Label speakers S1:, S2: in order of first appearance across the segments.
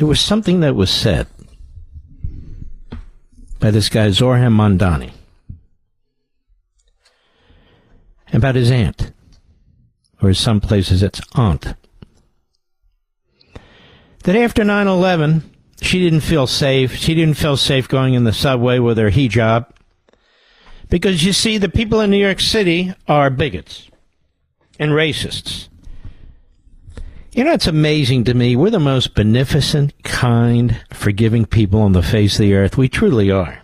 S1: there was something that was said by this guy Zohran Mamdani about his aunt, or in some places it's aunt, that after 9/11, she didn't feel safe. She didn't feel safe going in the subway with her hijab. Because, you see, the people in New York City are bigots and racists. You know, it's amazing to me. We're the most beneficent, kind, forgiving people on the face of the earth. We truly are.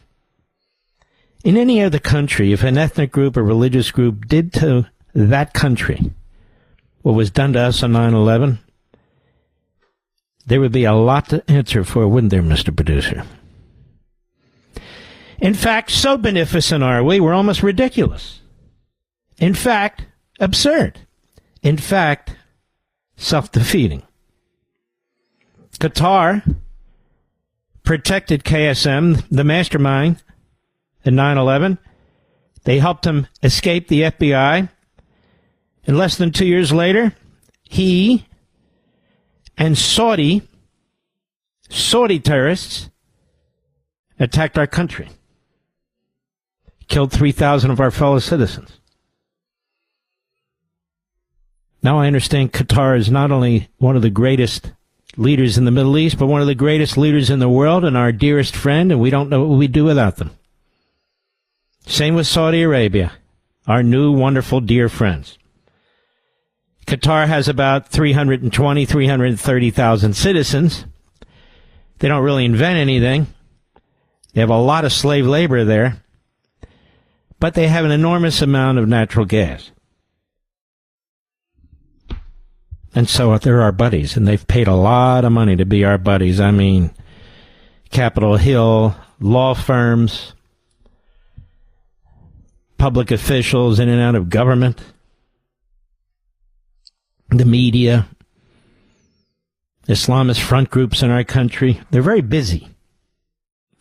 S1: In any other country, if an ethnic group or religious group did to that country what was done to us on 9/11, there would be a lot to answer for, wouldn't there, Mr. Producer? In fact, so beneficent are we, we're almost ridiculous. In fact, absurd. In fact, self-defeating. Qatar protected KSM, the mastermind, in 9/11. They helped him escape the FBI. And less than 2 years later, he and Saudi terrorists attacked our country. Killed 3,000 of our fellow citizens. Now I understand Qatar is not only one of the greatest leaders in the Middle East, but one of the greatest leaders in the world and our dearest friend, and we don't know what we'd do without them. Same with Saudi Arabia, our new, wonderful, dear friends. Qatar has about 330,000 citizens. They don't really invent anything. They have a lot of slave labor there. But they have an enormous amount of natural gas. And so they're our buddies, and they've paid a lot of money to be our buddies. I mean, Capitol Hill, law firms, public officials in and out of government, the media, Islamist front groups in our country. They're very busy.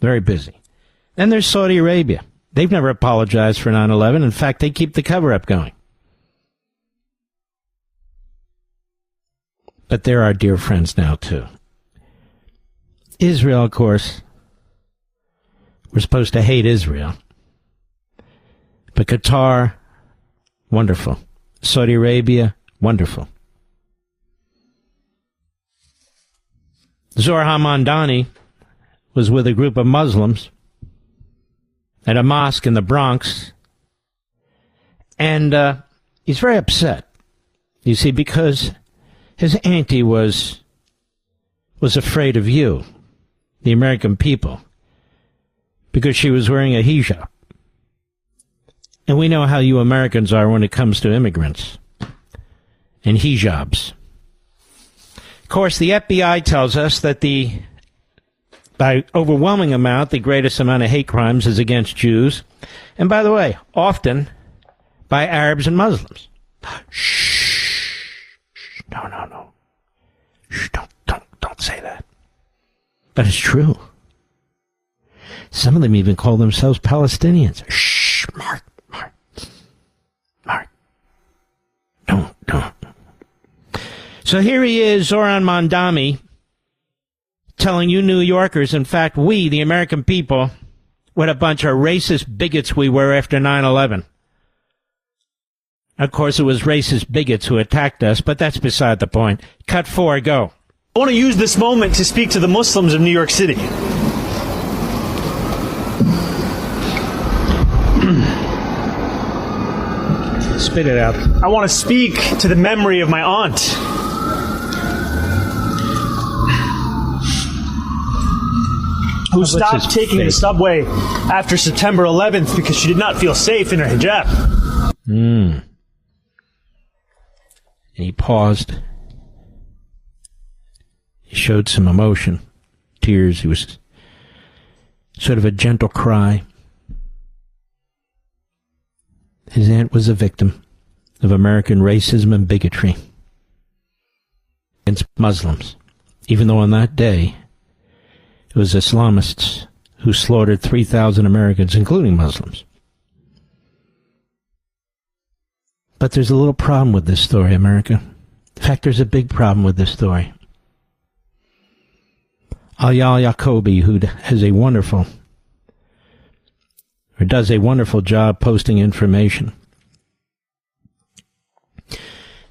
S1: Very busy. Then there's Saudi Arabia. They've never apologized for 9/11. In fact, they keep the cover-up going. But they're our dear friends now, too. Israel, of course, we're supposed to hate Israel. But Qatar, wonderful. Saudi Arabia, wonderful. Zohran Mamdani was with a group of Muslims at a mosque in the Bronx, and he's very upset, you see, because his auntie was afraid of you, the American people, because she was wearing a hijab. And we know how you Americans are when it comes to immigrants and hijabs. Of course, the FBI tells us that by overwhelming amount, the greatest amount of hate crimes is against Jews. And by the way, often by Arabs and Muslims. Shh. No. Shh, don't say that. But it's true. Some of them even call themselves Palestinians. Shh, Mark. Don't. So here he is, Zohran Mamdani, telling you New Yorkers, in fact, we, the American people, what a bunch of racist bigots we were after 9/11. Of course, it was racist bigots who attacked us, but that's beside the point. Cut 4, go.
S2: I want to use this moment to speak to the Muslims of New York City.
S1: Spit it out.
S2: I want to speak to the memory of my aunt. Who stopped taking the subway after September 11th because she did not feel safe in her hijab.
S1: And he paused. He showed some emotion, tears. He was sort of a gentle cry. His aunt was a victim of American racism and bigotry against Muslims, even though on that day it was Islamists who slaughtered 3,000 Americans, including Muslims. But there's a little problem with this story, America. In fact, there's a big problem with this story. Ayal Yacobi, who has a wonderful, or does a wonderful job posting information.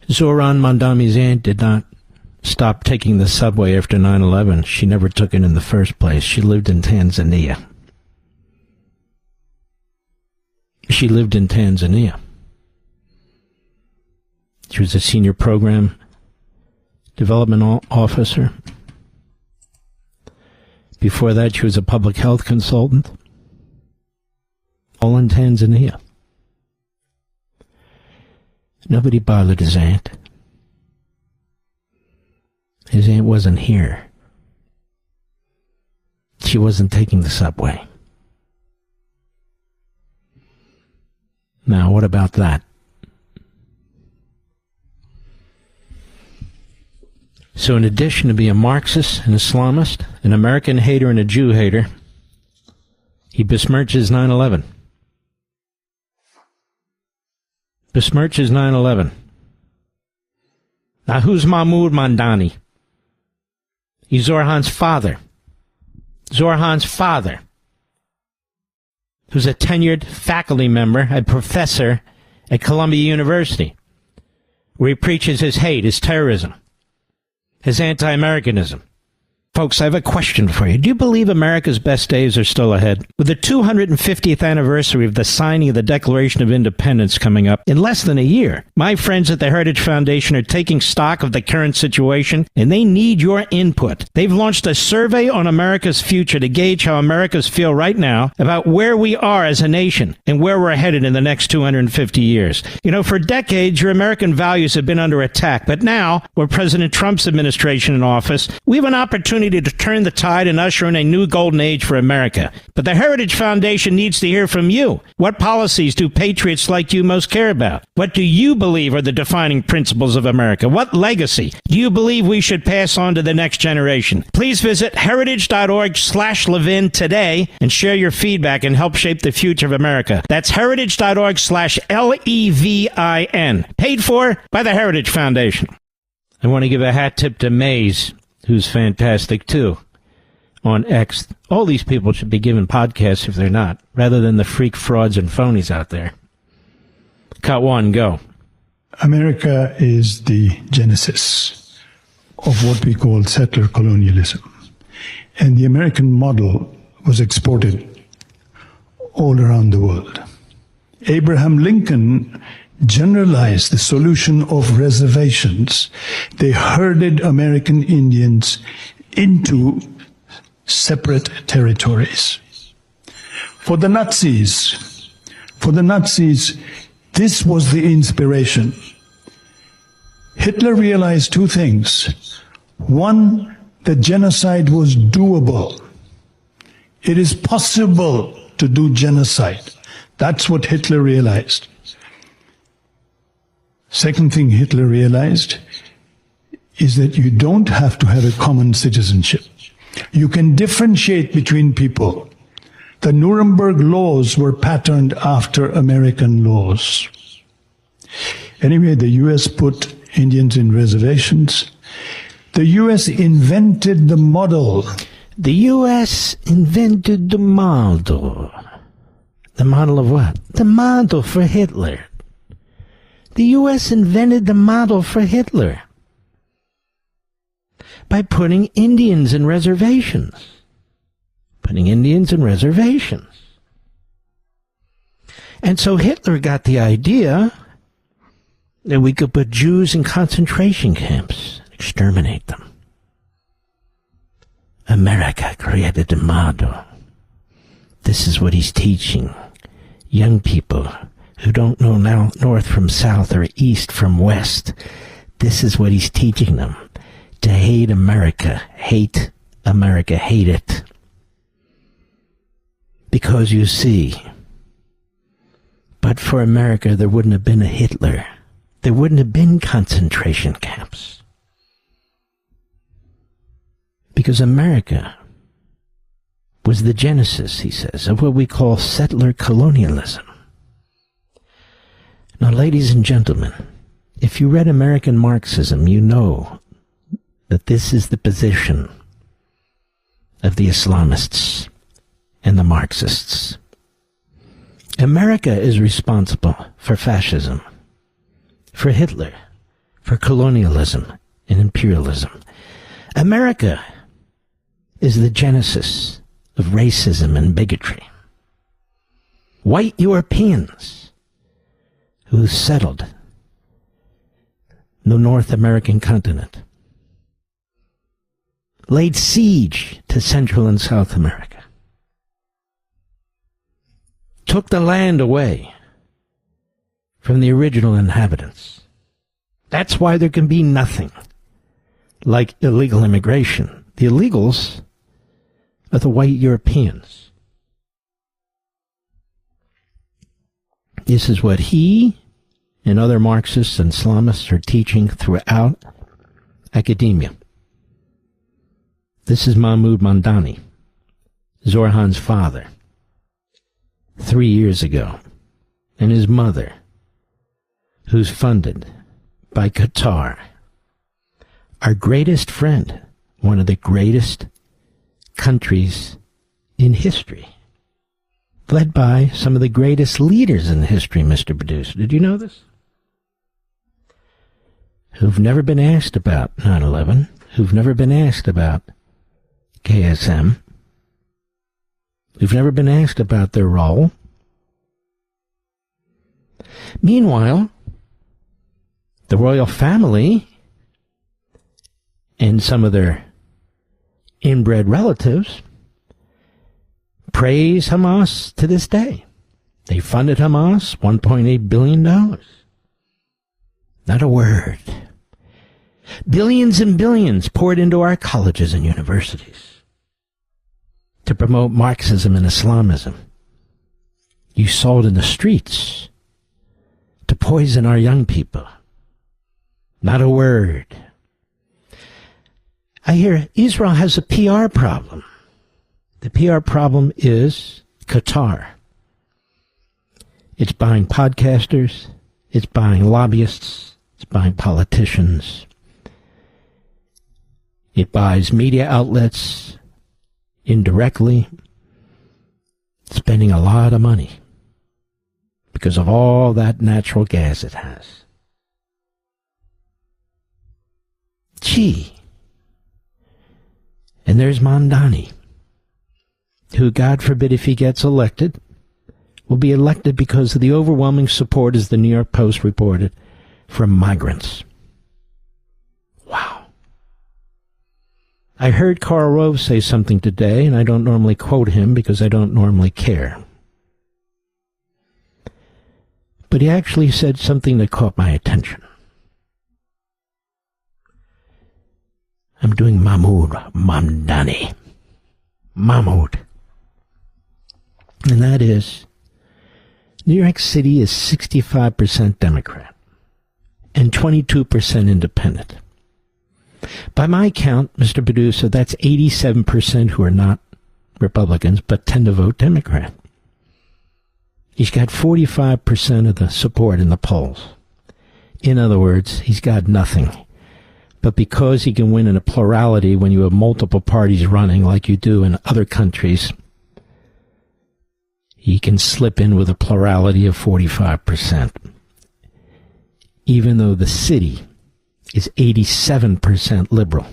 S1: Zohran Mandami's aunt did not stop taking the subway after 9/11. She never took it in the first place. She lived in Tanzania. She lived in Tanzania. She was a senior program development officer. Before that, she was a public health consultant. All in Tanzania. Nobody bothered his aunt. His aunt wasn't here. She wasn't taking the subway. Now, what about that? So in addition to being a Marxist, an Islamist, an American hater, and a Jew hater, he besmirches 9/11. Besmirches 9/11. Now, who's Mahmoud Mandani? He's Zohran's father. Zohran's father, who's a tenured faculty member, a professor at Columbia University, where he preaches his hate, his terrorism, his anti-Americanism. Folks, I have a question for you. Do you believe America's best days are still ahead? With the 250th anniversary of the signing of the Declaration of Independence coming up in less than a year, my friends at the Heritage Foundation are taking stock of the current situation, and they need your input. They've launched a survey on America's future to gauge how Americans feel right now about where we are as a nation and where we're headed in the next 250 years. You know, for decades, your American values have been under attack, but now, with President Trump's administration in office, we have an opportunity to turn the tide and usher in a new golden age for America. But the Heritage Foundation needs to hear from you. What policies do patriots like you most care about? What do you believe are the defining principles of America? What legacy do you believe we should pass on to the next generation? Please visit heritage.org/Levin today and share your feedback and help shape the future of America. That's heritage.org/LEVIN. Paid for by the Heritage Foundation. I want to give a hat tip to Maze, who's fantastic, too, on X. All these people should be given podcasts if they're not, rather than the freak frauds and phonies out there. Cut one, go.
S3: America is the genesis of what we call settler colonialism. And the American model was exported all around the world. Abraham Lincoln generalized the solution of reservations. They herded American Indians into separate territories. For the Nazis, this was the inspiration. Hitler realized two things. One, that genocide was doable. It is possible to do genocide. That's what Hitler realized. Second thing Hitler realized is that you don't have to have a common citizenship. You can differentiate between people. The Nuremberg laws were patterned after American laws. Anyway, the U.S. put Indians in reservations. The U.S. invented the model.
S1: The U.S. invented the model. The model of what? The model for Hitler. The U.S. invented the model for Hitler by putting Indians in reservations. Putting Indians in reservations. And so Hitler got the idea that we could put Jews in concentration camps, exterminate them. America created the model. This is what he's teaching young people who don't know now north from south or east from west. This is what he's teaching them. To hate America. Hate America. Hate it. Because you see, but for America, there wouldn't have been a Hitler. There wouldn't have been concentration camps. Because America was the genesis, he says, of what we call settler colonialism. Now, ladies and gentlemen, if you read American Marxism, you know that this is the position of the Islamists and the Marxists. America is responsible for fascism, for Hitler, for colonialism and imperialism. America is the genesis of racism and bigotry. White Europeans who settled the North American continent laid siege to Central and South America, took the land away from the original inhabitants. That's why there can be nothing like illegal immigration. The illegals are the white Europeans. This is what he and other Marxists and Islamists are teaching throughout academia. This is Mahmoud Mamdani, Zohran's father, 3 years ago, and his mother, who's funded by Qatar, our greatest friend, one of the greatest countries in history, led by some of the greatest leaders in history, Mr. Producer. Did you know this? Who've never been asked about 9/11, who've never been asked about KSM, who've never been asked about their role. Meanwhile, the royal family and some of their inbred relatives praise Hamas to this day. They funded Hamas $1.8 billion. Not a word. Billions and billions poured into our colleges and universities to promote Marxism and Islamism. You saw it in the streets to poison our young people. Not a word. I hear Israel has a PR problem. The PR problem is Qatar. It's buying podcasters. It's buying lobbyists. It's buying politicians. It buys media outlets indirectly, spending a lot of money because of all that natural gas it has. Gee. And there's Mamdani, who, God forbid, if he gets elected, will be elected because of the overwhelming support, as the New York Post reported, from migrants. Wow. I heard Karl Rove say something today, and I don't normally quote him because I don't normally care. But he actually said something that caught my attention. I'm doing Mahmoud Mamdani. Mahmoud. And that is, New York City is 65% Democrat and 22% independent. By my count, Mr. Producer, that's 87% who are not Republicans but tend to vote Democrat. He's got 45% of the support in the polls. In other words, he's got nothing. But because he can win in a plurality when you have multiple parties running like you do in other countries, he can slip in with a plurality of 45%. Even though the city is 87% liberal.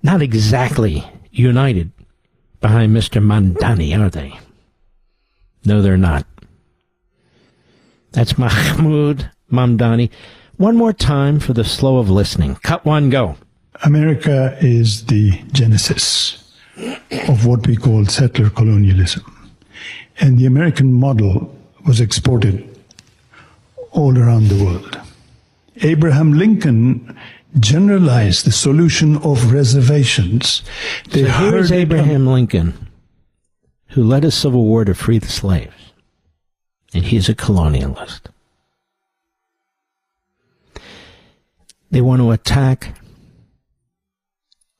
S1: Not exactly united behind Mr. Mamdani, are they? No, they're not. That's Mahmoud Mamdani. One more time for the slow of listening. Cut one, go.
S3: America is the genesis of what we call settler colonialism. And the American model was exported all around the world. Abraham Lincoln generalized the solution of reservations.
S1: So here's Abraham Lincoln, who led a civil war to free the slaves. And he's a colonialist. They want to attack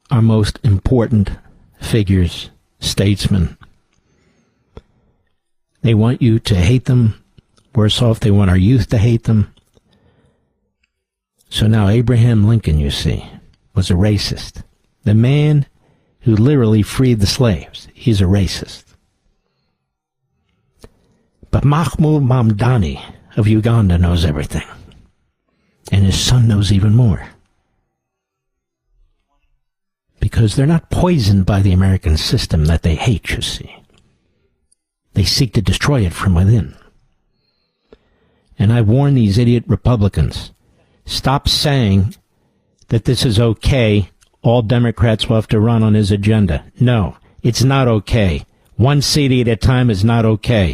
S1: our most important figures, statesmen. They want you to hate them. Worse off, they want our youth to hate them. So now Abraham Lincoln, you see, was a racist. The man who literally freed the slaves. He's a racist. But Mahmoud Mamdani of Uganda knows everything. And his son knows even more. Because they're not poisoned by the American system that they hate, you see. They seek to destroy it from within. And I warn these idiot Republicans, stop saying that this is okay, all Democrats will have to run on his agenda. No, it's not okay. One city at a time is not okay.